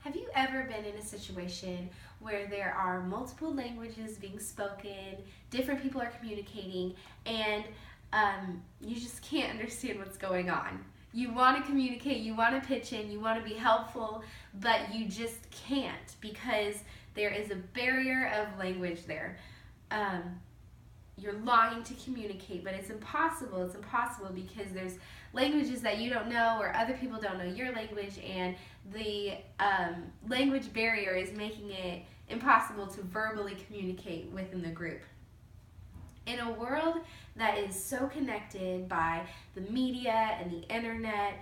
Have you ever been in a situation where there are multiple languages being spoken, different people are communicating, and you just can't understand what's going on? You want to communicate, you want to pitch in, you want to be helpful, but you just can't because there is a barrier of language there. You're longing to communicate, but it's impossible. It's impossible because there's languages that you don't know or other people don't know your language, and the language barrier is making it impossible to verbally communicate within the group. In a world that is so connected by the media and the internet,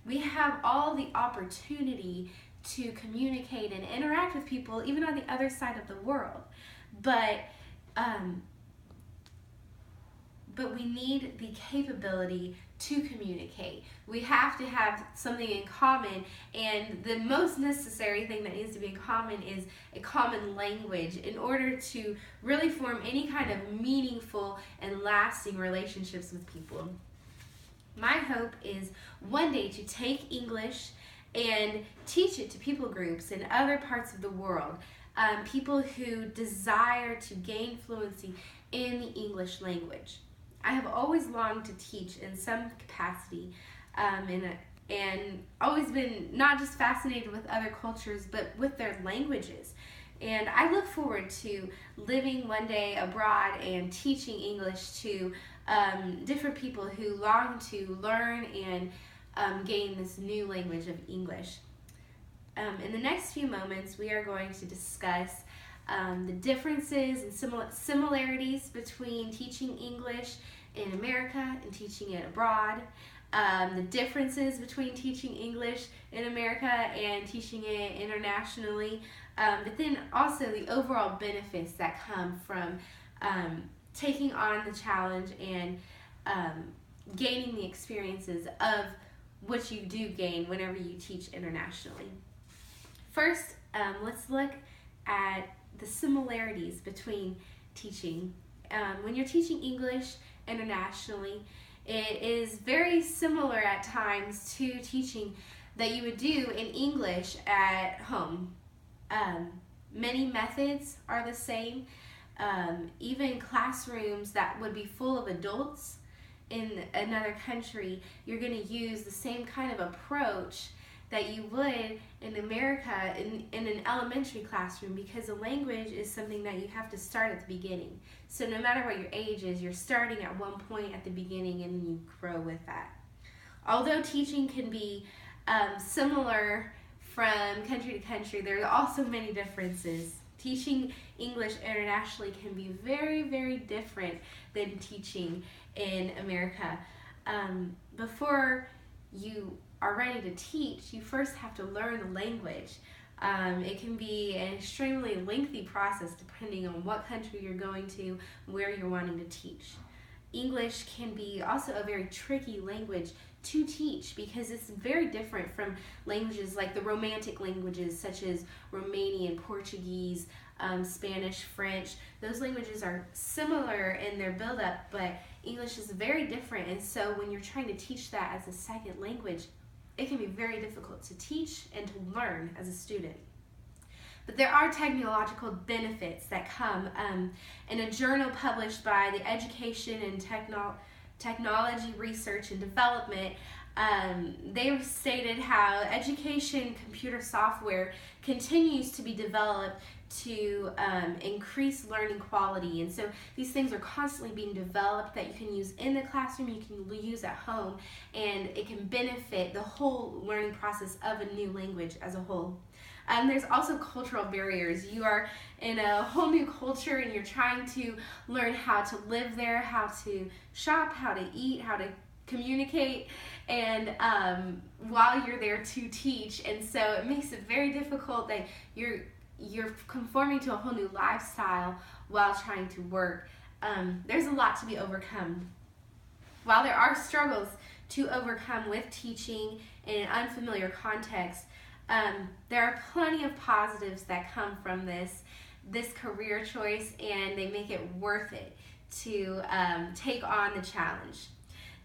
we have all the opportunity to communicate and interact with people even on the other side of the world. But we need the capability to communicate. We have to have something in common, and the most necessary thing that needs to be in common is a common language in order to really form any kind of meaningful and lasting relationships with people. My hope is one day to take English and teach it to people groups in other parts of the world, people who desire to gain fluency in the English language. I have always longed to teach in some capacity, and always been not just fascinated with other cultures, but with their languages. And I look forward to living one day abroad and teaching English to different people who long to learn and gain this new language of English. In the next few moments, we are going to discuss the differences and similarities between teaching English in America and teaching it abroad, the differences between teaching English in America and teaching it internationally, but then also the overall benefits that come from taking on the challenge and gaining the experiences of what you do gain whenever you teach internationally. First, let's look at the similarities between teaching. When you're teaching English internationally, it is very similar at times to teaching that you would do in English at home. Many methods are the same. Even classrooms that would be full of adults in another country, you're going to use the same kind of approach that you would in America in an elementary classroom, because the language is something that you have to start at the beginning. So no matter what your age is, you're starting at one point at the beginning and then you grow with that. Although teaching can be similar from country to country, there are also many differences. Teaching English internationally can be very, very different than teaching in America. Before you are ready to teach, you first have to learn the language. It can be an extremely lengthy process depending on what country you're going to, where you're wanting to teach. English can be also a very tricky language to teach because it's very different from languages like the Romantic languages such as Romanian, Portuguese, Spanish, French. Those languages are similar in their buildup, but English is very different, and so when you're trying to teach that as a second language, it can be very difficult to teach and to learn as a student. But there are technological benefits that come. In a journal published by the Education and Technology Research and Development, they stated how education computer software continues to be developed to increase learning quality. And so these things are constantly being developed that you can use in the classroom, you can use at home, and it can benefit the whole learning process of a new language as a whole. There's also cultural barriers. You are in a whole new culture and you're trying to learn how to live there, how to shop, how to eat, how to communicate, and while you're there to teach. And so it makes it very difficult that you're conforming to a whole new lifestyle while trying to work. There's a lot to be overcome. While there are struggles to overcome with teaching in an unfamiliar context, there are plenty of positives that come from this career choice, and they make it worth it to take on the challenge.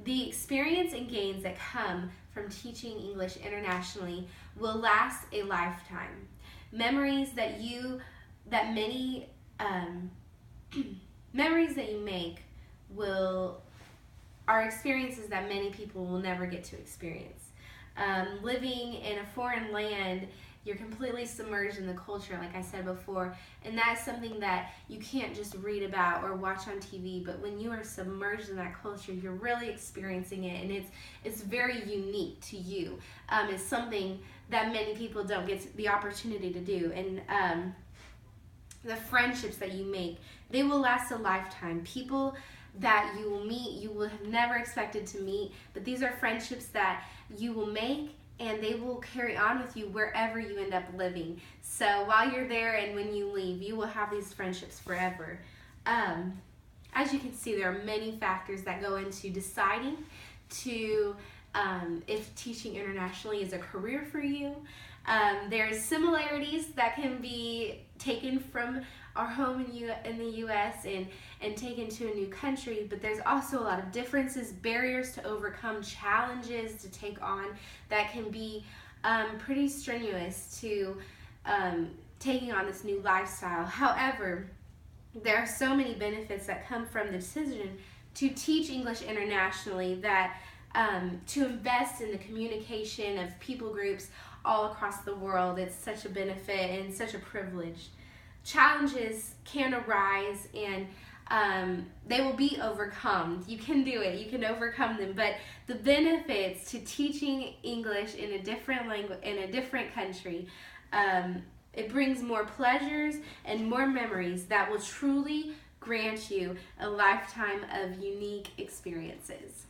The experience and gains that come from teaching English internationally will last a lifetime. Memories that you make are experiences that many people will never get to experience. Living in a foreign land, you're completely submerged in the culture, like I said before, and that's something that you can't just read about or watch on TV, but when you are submerged in that culture, you're really experiencing it, and it's very unique to you. It's something that many people don't get the opportunity to do, and the friendships that you make, they will last a lifetime. People that you will meet, you will have never expected to meet, but these are friendships that you will make, and they will carry on with you wherever you end up living. So while you're there and when you leave, you will have these friendships forever. As you can see, there are many factors that go into deciding to if teaching internationally is a career for you. There's similarities that can be taken from our home in the U.S. and taken to a new country, but there's also a lot of differences, barriers to overcome, challenges to take on that can be pretty strenuous to taking on this new lifestyle. However, there are so many benefits that come from the decision to teach English internationally that to invest in the communication of people groups all across the world, it's such a benefit and such a privilege. Challenges can arise and they will be overcome. You can do it. You can overcome them. But the benefits to teaching English in a different language, in a different country, it brings more pleasures and more memories that will truly grant you a lifetime of unique experiences.